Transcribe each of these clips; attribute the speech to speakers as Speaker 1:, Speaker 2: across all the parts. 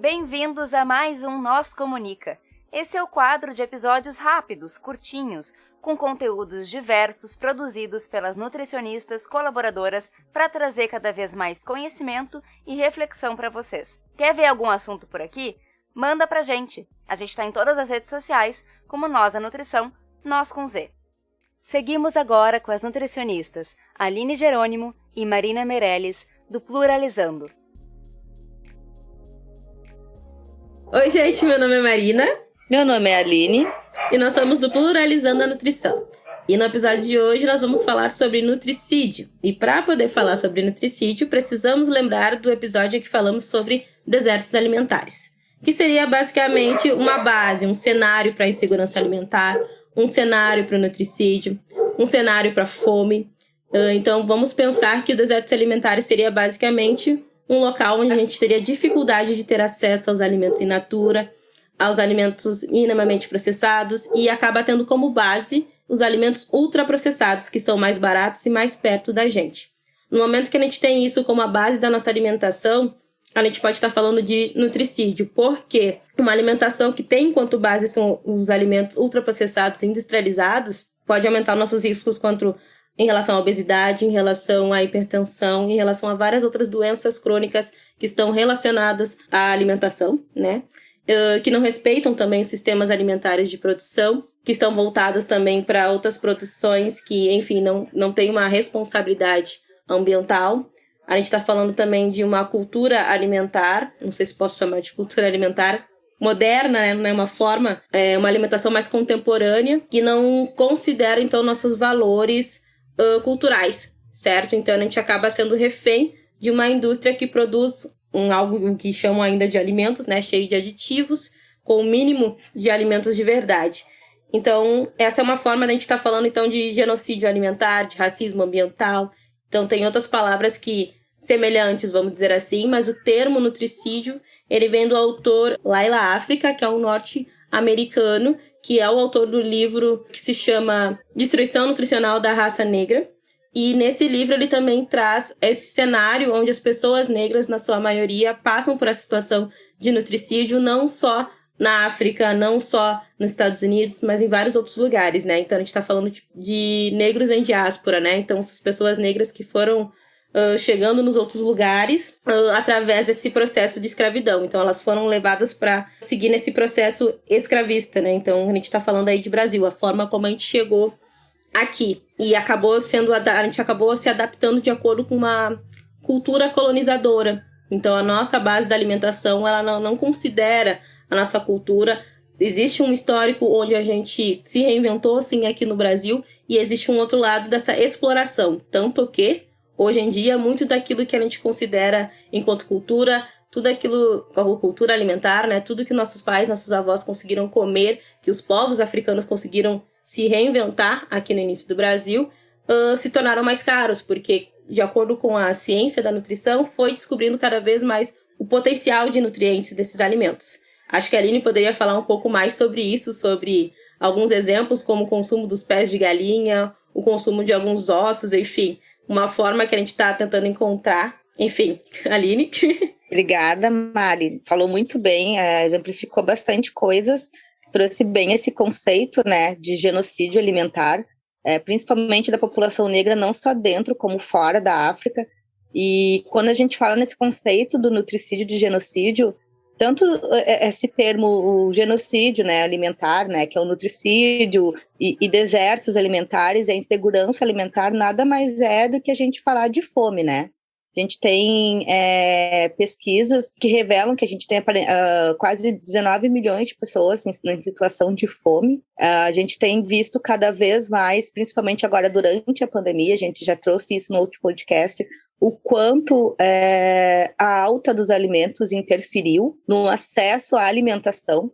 Speaker 1: Bem-vindos a mais um Nós Comunica. Esse é o quadro de episódios rápidos, curtinhos, com conteúdos diversos produzidos pelas nutricionistas colaboradoras para trazer cada vez mais conhecimento e reflexão para vocês. Quer ver algum assunto por aqui? Manda pra gente. A gente está em todas as redes sociais, como Nós a Nutrição, Nós com Z. Seguimos agora com as nutricionistas Aline Jerônimo e Marina Meirelles, do Pluralizando.
Speaker 2: Oi, gente, meu nome é Marina.
Speaker 3: Meu nome é Aline.
Speaker 2: E nós somos do Pluralizando a Nutrição. E no episódio de hoje nós vamos falar sobre nutricídio. E para poder falar sobre nutricídio, precisamos lembrar do episódio em que falamos sobre desertos alimentares, que seria basicamente uma base, um cenário para a insegurança alimentar, um cenário para o nutricídio, um cenário para a fome. Então vamos pensar que o desertos alimentares seria basicamente um local onde a gente teria dificuldade de ter acesso aos alimentos in natura, aos alimentos minimamente processados, e acaba tendo como base os alimentos ultraprocessados, que são mais baratos e mais perto da gente. No momento que a gente tem isso como a base da nossa alimentação, a gente pode estar falando de nutricídio, porque uma alimentação que tem enquanto base são os alimentos ultraprocessados e industrializados pode aumentar nossos riscos em relação à obesidade, em relação à hipertensão, em relação a várias outras doenças crônicas que estão relacionadas à alimentação, né? Que não respeitam também os sistemas alimentares de produção, que estão voltadas também para outras produções que, enfim, não têm uma responsabilidade ambiental. A gente está falando também de uma cultura alimentar, não sei se posso chamar de cultura alimentar, moderna, né? Uma alimentação mais contemporânea, que não considera, então, nossos valores culturais, certo? Então, a gente acaba sendo refém de uma indústria que produz algo que chamam ainda de alimentos, né? Cheio de aditivos, com o mínimo de alimentos de verdade. Então, essa é uma forma da gente estar falando, então, de genocídio alimentar, de racismo ambiental. Então, tem outras palavras semelhantes, vamos dizer assim, mas o termo nutricídio, ele vem do autor Llaila Afrika, que é um norte-americano, que é o autor do livro que se chama Destruição Nutricional da Raça Negra. E nesse livro ele também traz esse cenário onde as pessoas negras, na sua maioria, passam por essa situação de nutricídio, não só na África, não só nos Estados Unidos, mas em vários outros lugares, né? Então a gente está falando de negros em diáspora, né? Então essas pessoas negras que foram chegando nos outros lugares através desse processo de escravidão. Então elas foram levadas para seguir nesse processo escravista, né? Então a gente está falando aí de Brasil, a forma como a gente chegou aqui. E a gente acabou se adaptando de acordo com uma cultura colonizadora. Então a nossa base da alimentação, ela não considera a nossa cultura. Existe um histórico onde a gente se reinventou, sim, aqui no Brasil, e existe um outro lado dessa exploração. Tanto que hoje em dia, muito daquilo que a gente considera enquanto cultura, tudo aquilo, cultura alimentar, né? Tudo que nossos pais, nossos avós conseguiram comer, que os povos africanos conseguiram se reinventar aqui no início do Brasil, se tornaram mais caros, porque, de acordo com a ciência da nutrição, foi descobrindo cada vez mais o potencial de nutrientes desses alimentos. Acho que a Aline poderia falar um pouco mais sobre isso, sobre alguns exemplos, como o consumo dos pés de galinha, o consumo de alguns ossos, enfim, uma forma que a gente está tentando encontrar. Enfim, Aline.
Speaker 3: Obrigada, Mari. Falou muito bem, exemplificou bastante coisas, trouxe bem esse conceito, né, de genocídio alimentar, principalmente da população negra, não só dentro, como fora da África. E quando a gente fala nesse conceito do nutricídio, de genocídio, tanto esse termo, o genocídio, né, alimentar, né, que é o nutricídio, e desertos alimentares, a insegurança alimentar, nada mais é do que a gente falar de fome, né? A gente tem pesquisas que revelam que a gente tem quase 19 milhões de pessoas em situação de fome. A gente tem visto cada vez mais, principalmente agora durante a pandemia, a gente já trouxe isso no outro podcast, o quanto a alta dos alimentos interferiu no acesso à alimentação.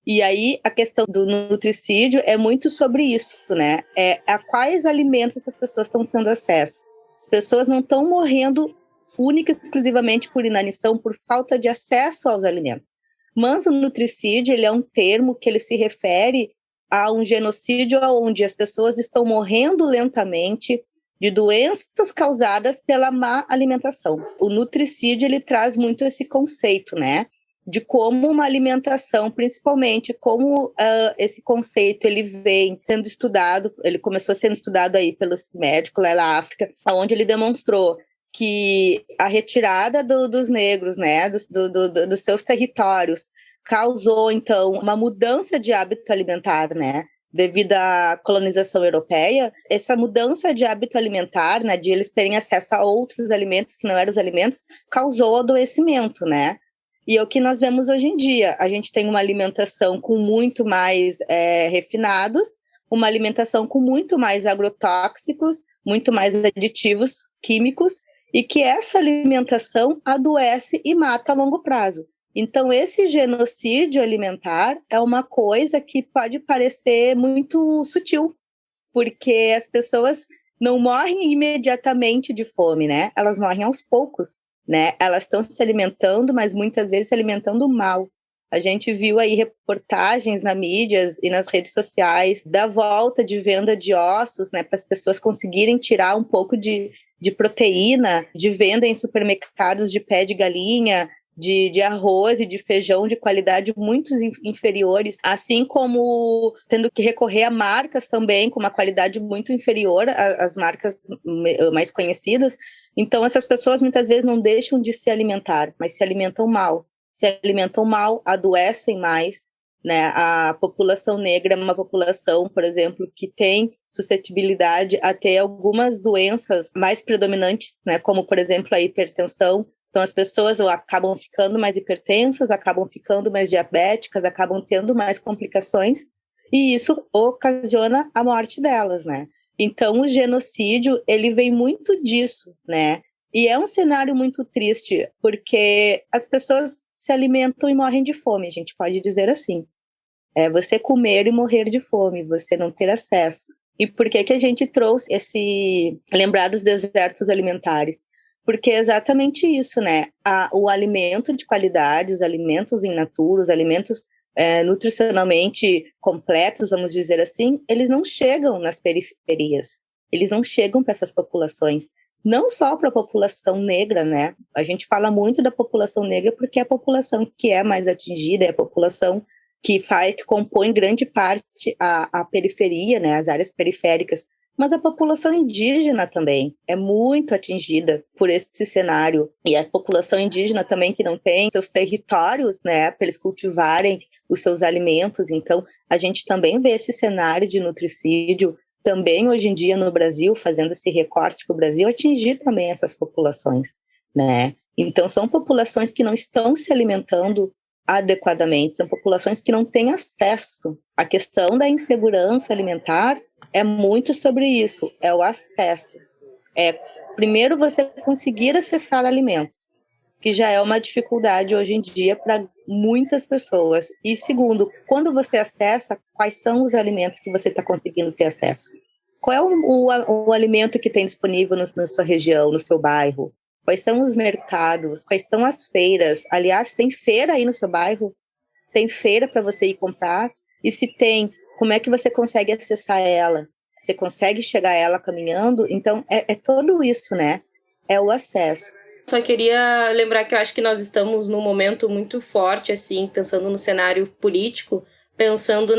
Speaker 3: E aí a questão do nutricídio é muito sobre isso, né? A quais alimentos as pessoas estão tendo acesso. As pessoas não estão morrendo única e exclusivamente por inanição, por falta de acesso aos alimentos. Mas o nutricídio, ele é um termo que ele se refere a um genocídio onde as pessoas estão morrendo lentamente de doenças causadas pela má alimentação. O nutricídio, ele traz muito esse conceito, né? de como uma alimentação, principalmente como esse conceito ele vem sendo estudado, ele começou sendo estudado aí pelos médicos lá na África, onde ele demonstrou que a retirada dos negros, né, dos seus territórios, causou, então, uma mudança de hábito alimentar, né, devido à colonização europeia. Essa mudança de hábito alimentar, né, de eles terem acesso a outros alimentos que não eram os alimentos, causou adoecimento, né. E é o que nós vemos hoje em dia. A gente tem uma alimentação com muito mais refinados, uma alimentação com muito mais agrotóxicos, muito mais aditivos químicos, e que essa alimentação adoece e mata a longo prazo. Então, esse genocídio alimentar é uma coisa que pode parecer muito sutil, porque as pessoas não morrem imediatamente de fome, né? Elas morrem aos poucos, né? Elas estão se alimentando, mas muitas vezes se alimentando mal. A gente viu aí reportagens na mídia e nas redes sociais da volta de venda de ossos, né, para as pessoas conseguirem tirar um pouco de proteína, de venda em supermercados de pé de galinha, de arroz e de feijão de qualidade muito inferiores, assim como tendo que recorrer a marcas também com uma qualidade muito inferior às marcas mais conhecidas. Então, essas pessoas muitas vezes não deixam de se alimentar, mas se alimentam mal. Se alimentam mal, adoecem mais, né? A população negra é uma população, por exemplo, que tem suscetibilidade a ter algumas doenças mais predominantes, né? Como, por exemplo, a hipertensão. Então, as pessoas acabam ficando mais hipertensas, acabam ficando mais diabéticas, acabam tendo mais complicações, e isso ocasiona a morte delas, né? Então, o genocídio, ele vem muito disso, né? E é um cenário muito triste, porque as pessoas se alimentam e morrem de fome, a gente pode dizer assim. É você comer e morrer de fome, você não ter acesso. E por que a gente trouxe lembrar dos desertos alimentares? Porque é exatamente isso, né? O alimento de qualidade, os alimentos in natura, os alimentos nutricionalmente completos, vamos dizer assim, eles não chegam nas periferias, eles não chegam para essas populações. Não só para a população negra, né? A gente fala muito da população negra porque é a população que é mais atingida, é a população que compõe grande parte a periferia, né? As áreas periféricas. Mas a população indígena também é muito atingida por esse cenário. E a população indígena também que não tem seus territórios, né? Para eles cultivarem os seus alimentos. Então, a gente também vê esse cenário de nutricídio também hoje em dia no Brasil, fazendo esse recorte para o Brasil, atingir também essas populações, né? Então, são populações que não estão se alimentando adequadamente, são populações que não têm acesso. A questão da insegurança alimentar é muito sobre isso, é o acesso. Primeiro, você conseguir acessar alimentos, que já é uma dificuldade hoje em dia para muitas pessoas. E segundo, quando você acessa, quais são os alimentos que você está conseguindo ter acesso? Qual é o alimento que tem disponível na sua região, no seu bairro? Quais são os mercados? Quais são as feiras? Aliás, tem feira aí no seu bairro? Tem feira para você ir comprar? E se tem, como é que você consegue acessar ela? Você consegue chegar a ela caminhando? Então, é tudo isso, né? É o acesso.
Speaker 2: Só queria lembrar que eu acho que nós estamos num momento muito forte, assim, pensando no cenário político, pensando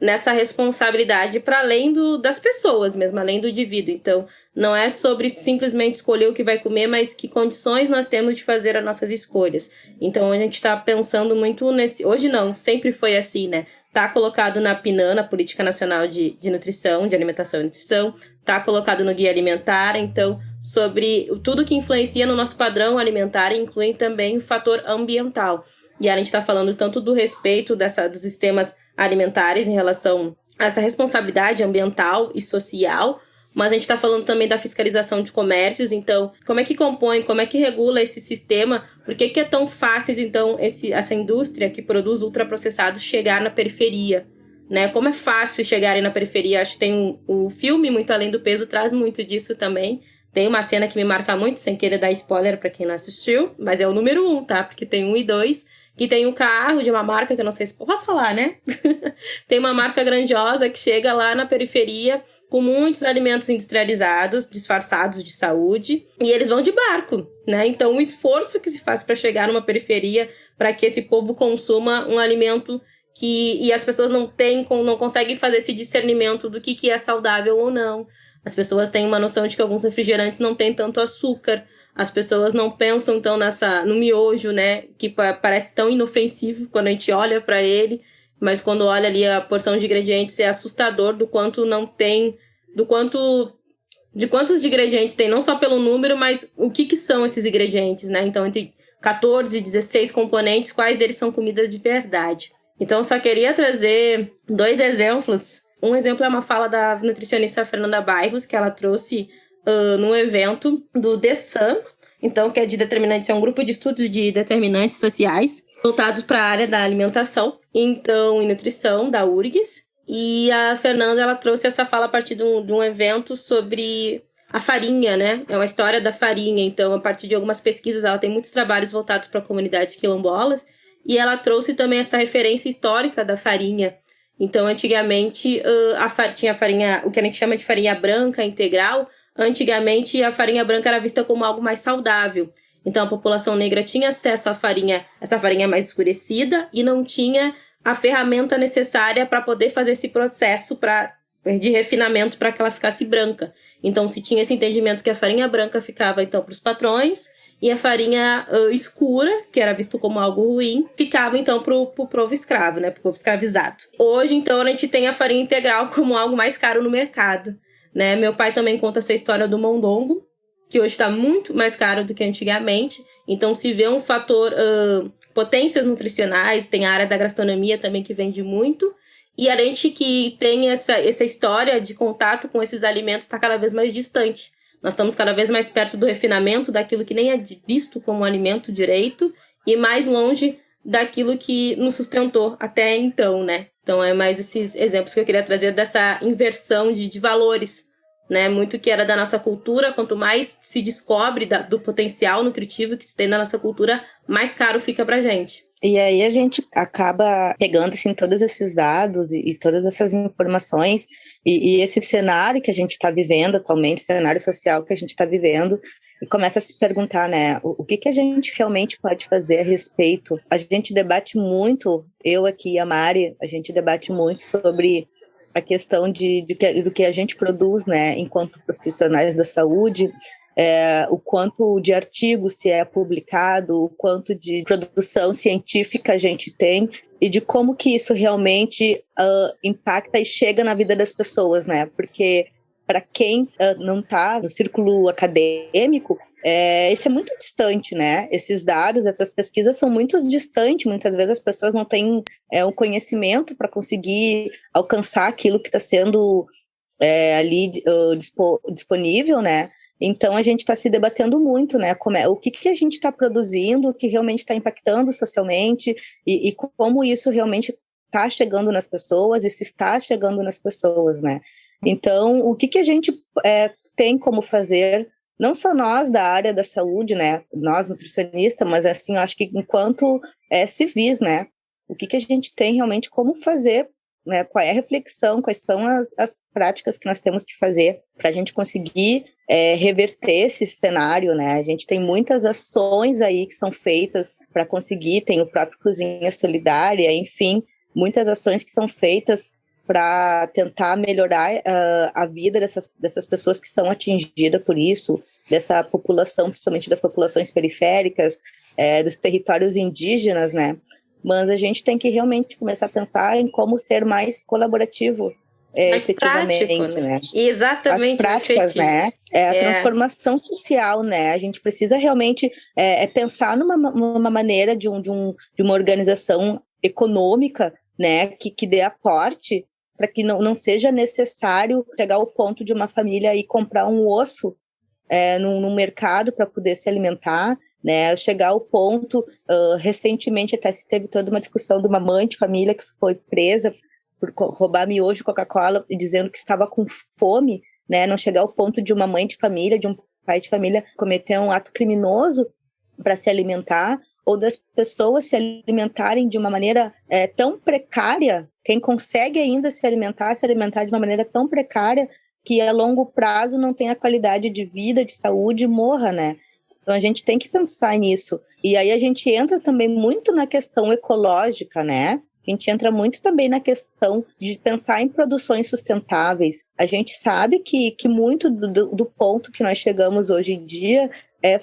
Speaker 2: nessa responsabilidade para além das pessoas mesmo, além do indivíduo. Então, não é sobre simplesmente escolher o que vai comer, mas que condições nós temos de fazer as nossas escolhas. Então, a gente está pensando muito nesse... Hoje não, sempre foi assim, né? Está colocado na PNAN, na Política Nacional de Nutrição, de Alimentação e Nutrição, está colocado no Guia Alimentar, então, sobre tudo que influencia no nosso padrão alimentar, inclui também o fator ambiental. E a gente está falando tanto do respeito dos sistemas alimentares em relação a essa responsabilidade ambiental e social, mas a gente está falando também da fiscalização de comércios. Então, como é que compõe, como é que regula esse sistema? Por que é tão fácil, então, essa indústria que produz ultraprocessados chegar na periferia? Né? Como é fácil chegarem na periferia? Acho que tem o filme Muito Além do Peso, traz muito disso também. Tem uma cena que me marca muito, sem querer dar spoiler para quem não assistiu, mas é o número 1, tá? Porque tem 1 e 2, que tem um carro de uma marca que eu não sei se posso falar, né? Tem uma marca grandiosa que chega lá na periferia com muitos alimentos industrializados, disfarçados de saúde, e eles vão de barco, né? Então, o esforço que se faz para chegar numa periferia para que esse povo consuma um alimento e as pessoas não conseguem fazer esse discernimento do que é saudável ou não. As pessoas têm uma noção de que alguns refrigerantes não têm tanto açúcar. As pessoas não pensam, então, no miojo, né? Que parece tão inofensivo quando a gente olha para ele. Mas quando olha ali a porção de ingredientes, é assustador do quanto não tem... De quantos ingredientes tem, não só pelo número, mas o que são esses ingredientes, né? Então, entre 14 e 16 componentes, quais deles são comida de verdade. Então, só queria trazer 2 exemplos. Um exemplo é uma fala da nutricionista Fernanda Bairros, que ela trouxe num evento do The Sun, então, que é de determinantes, é um grupo de estudos de determinantes sociais, voltados para a área da alimentação, então, e nutrição, da URGS. E a Fernanda, ela trouxe essa fala a partir de um evento sobre a farinha, né? É uma história da farinha, então, a partir de algumas pesquisas, ela tem muitos trabalhos voltados para comunidades quilombolas, e ela trouxe também essa referência histórica da farinha. Então, antigamente, tinha a farinha, o que a gente chama de farinha branca integral. Antigamente, a farinha branca era vista como algo mais saudável. Então, a população negra tinha acesso à essa farinha mais escurecida, e não tinha a ferramenta necessária para poder fazer esse processo de refinamento para que ela ficasse branca. Então, se tinha esse entendimento que a farinha branca ficava, então, para os patrões, e a farinha escura, que era visto como algo ruim, ficava, então, pro povo escravo, né? Pro povo escravizado. Hoje, então, a gente tem a farinha integral como algo mais caro no mercado, né? Meu pai também conta essa história do mondongo, que hoje está muito mais caro do que antigamente. Então, se vê um fator... potências nutricionais, tem a área da gastronomia também que vende muito. E a gente que tem essa história de contato com esses alimentos está cada vez mais distante. Nós estamos cada vez mais perto do refinamento daquilo que nem é visto como alimento direito e mais longe daquilo que nos sustentou até então, né? Então, é mais esses exemplos que eu queria trazer dessa inversão de valores, né? Muito que era da nossa cultura, quanto mais se descobre do potencial nutritivo que se tem na nossa cultura, mais caro fica pra gente.
Speaker 3: E aí a gente acaba pegando assim, todos esses dados e todas essas informações e esse cenário que a gente está vivendo atualmente, cenário social que a gente está vivendo, e começa a se perguntar, né, o que a gente realmente pode fazer a respeito. A gente debate muito, eu aqui e a Mari, a gente debate muito sobre a questão do que a gente produz, né, enquanto profissionais da saúde, o quanto de artigos se é publicado, o quanto de produção científica a gente tem e de como que isso realmente impacta e chega na vida das pessoas, né? Porque para quem não está no círculo acadêmico, isso é muito distante, né? Esses dados, essas pesquisas são muito distantes, muitas vezes as pessoas não têm um conhecimento para conseguir alcançar aquilo que está sendo ali disponível, né? Então, a gente está se debatendo muito, né? O que a gente está produzindo, o que realmente está impactando socialmente e como isso realmente está chegando nas pessoas e se está chegando nas pessoas, né? Então, o que a gente tem como fazer, não só nós da área da saúde, né? Nós nutricionistas, mas assim, eu acho que enquanto civis, né? O que a gente tem realmente como fazer, né? Qual é a reflexão, quais são as práticas que nós temos que fazer para a gente conseguir reverter esse cenário, né? A gente tem muitas ações aí que são feitas para conseguir, tem o próprio Cozinha Solidária, enfim, muitas ações que são feitas para tentar melhorar a vida dessas pessoas que são atingidas por isso, dessa população, principalmente das populações periféricas, dos territórios indígenas, né? Mas a gente tem que realmente começar a pensar em como ser mais colaborativo,
Speaker 2: mais
Speaker 3: efetivamente,
Speaker 2: prático,
Speaker 3: né?
Speaker 2: Exatamente.
Speaker 3: As práticas, né? A transformação social, né? A gente precisa realmente pensar numa maneira de uma organização econômica, né? Que dê aporte para que não seja necessário chegar ao ponto de uma família ir comprar um osso no mercado para poder se alimentar, né? Chegar ao ponto, recentemente até se teve toda uma discussão de uma mãe de família que foi presa por roubar miojo de Coca-Cola e dizendo que estava com fome, né? Não chegar ao ponto de uma mãe de família, de um pai de família cometer um ato criminoso para se alimentar, ou das pessoas se alimentarem de uma maneira tão precária, quem consegue ainda se alimentar de uma maneira tão precária que a longo prazo não tenha qualidade de vida, de saúde, morra, né? Então a gente tem que pensar nisso. E aí a gente entra também muito na questão ecológica, né? A gente entra muito também na questão de pensar em produções sustentáveis. A gente sabe que muito do ponto que nós chegamos hoje em dia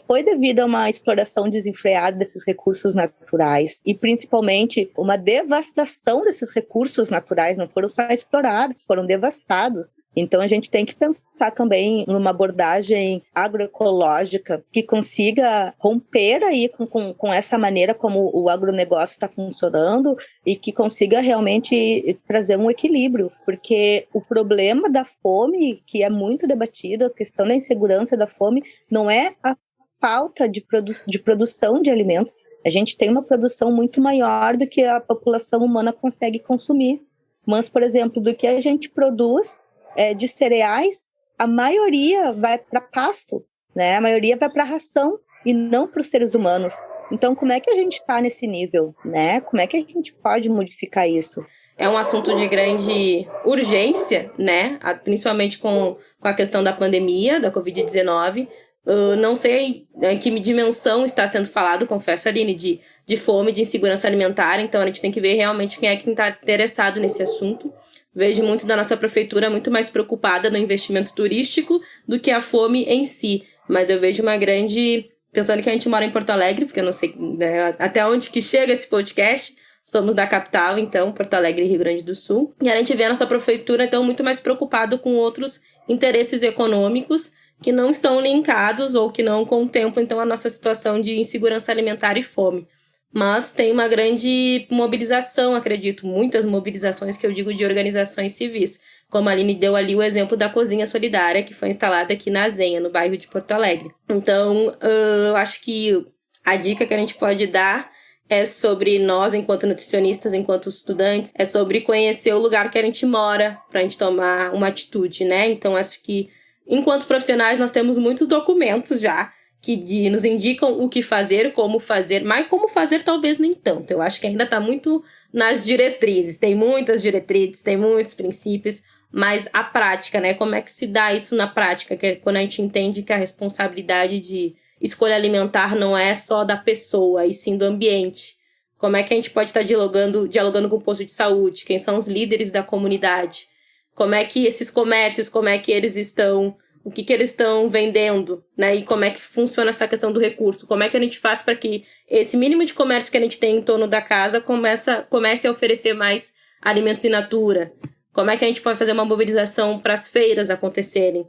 Speaker 3: foi devido a uma exploração desenfreada desses recursos naturais e, principalmente, uma devastação desses recursos naturais. Não foram só explorados, foram devastados. Então, a gente tem que pensar também numa abordagem agroecológica que consiga romper aí com essa maneira como o agronegócio está funcionando e que consiga realmente trazer um equilíbrio, porque o problema da fome, que é muito debatido, a questão da insegurança da fome, não é a falta de produção de alimentos. A gente tem uma produção muito maior do que a população humana consegue consumir. Mas, por exemplo, do que a gente produz de cereais, a maioria vai para pasto, né? A maioria vai para ração e não para os seres humanos. Então, como é que a gente está nesse nível, né? Como é que a gente pode modificar isso?
Speaker 2: É um assunto de grande urgência, né? Principalmente com a questão da pandemia, da Covid-19. Não sei em que dimensão está sendo falado, confesso, Aline, de fome, de insegurança alimentar. Então, a gente tem que ver realmente quem está interessado nesse assunto. Vejo muito da nossa prefeitura muito mais preocupada no investimento turístico do que a fome em si. Mas eu vejo uma grande... Pensando que a gente mora em Porto Alegre, porque eu não sei, né, até onde que chega esse podcast. Somos da capital, então, Porto Alegre e Rio Grande do Sul. E a gente vê a nossa prefeitura, então, muito mais preocupado com outros interesses econômicos que não estão linkados ou que não contemplam, então, a nossa situação de insegurança alimentar e fome. Mas tem uma grande mobilização, acredito, muitas mobilizações que eu digo de organizações civis. Como a Aline deu ali o exemplo da Cozinha Solidária, que foi instalada aqui na Zenha, no bairro de Porto Alegre. Então, eu acho que a dica que a gente pode dar é sobre nós, enquanto nutricionistas, enquanto estudantes, é sobre conhecer o lugar que a gente mora para a gente tomar uma atitude, né? Então, acho que, enquanto profissionais, nós temos muitos documentos já que nos indicam o que fazer, como fazer, mas como fazer talvez nem tanto. Eu acho que ainda está muito nas diretrizes. Tem muitas diretrizes, tem muitos princípios, mas a prática, né? Como é que se dá isso na prática? Que é quando a gente entende que a responsabilidade de escolha alimentar não é só da pessoa, e sim do ambiente. Como é que a gente pode estar dialogando com o posto de saúde? Quem são os líderes da comunidade? Como é que esses comércios, como é que eles estão... O que eles estão vendendo, né? E como é que funciona essa questão do recurso? Como é que a gente faz para que esse mínimo de comércio que a gente tem em torno da casa comece a oferecer mais alimentos in natura? Como é que a gente pode fazer uma mobilização para as feiras acontecerem?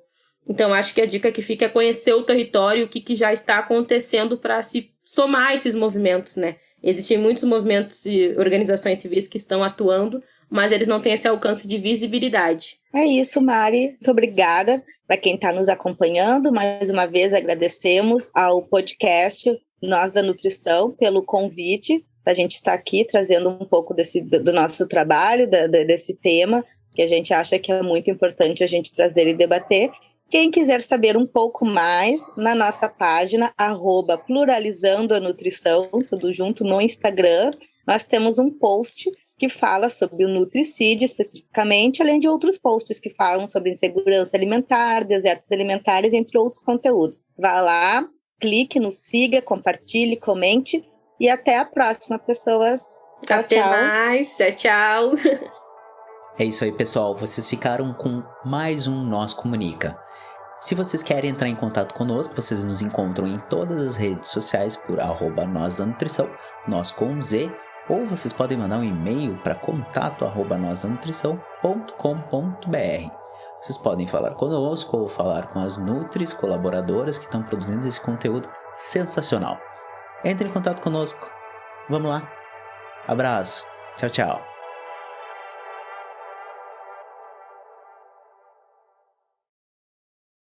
Speaker 2: Então, acho que a dica que fica é conhecer o território, o que já está acontecendo para se somar a esses movimentos, né? Existem muitos movimentos e organizações civis que estão atuando, mas eles não têm esse alcance de visibilidade.
Speaker 3: É isso, Mari. Muito obrigada para quem está nos acompanhando. Mais uma vez, agradecemos ao podcast Nós da Nutrição pelo convite, para a gente estar aqui trazendo um pouco do nosso trabalho, desse tema, que a gente acha que é muito importante a gente trazer e debater. Quem quiser saber um pouco mais, na nossa página, @pluralizando a nutrição, tudo junto no Instagram, nós temos um post que fala sobre o nutricídio especificamente, além de outros posts que falam sobre insegurança alimentar, desertos alimentares, entre outros conteúdos. Vá lá, clique, nos siga, compartilhe, comente e até a próxima, pessoas. Tchau,
Speaker 2: até
Speaker 3: tchau.
Speaker 2: mais, tchau.
Speaker 4: É isso aí, pessoal. Vocês ficaram com mais um Nós Comunica. Se vocês querem entrar em contato conosco, vocês nos encontram em todas as redes sociais por @nós da nutrição, nós com Z, ou vocês podem mandar um e-mail para contato@nosdanutrição.com.br. Vocês podem falar conosco ou falar com as Nutris colaboradoras que estão produzindo esse conteúdo sensacional. Entre em contato conosco. Vamos lá. Abraço. Tchau, tchau.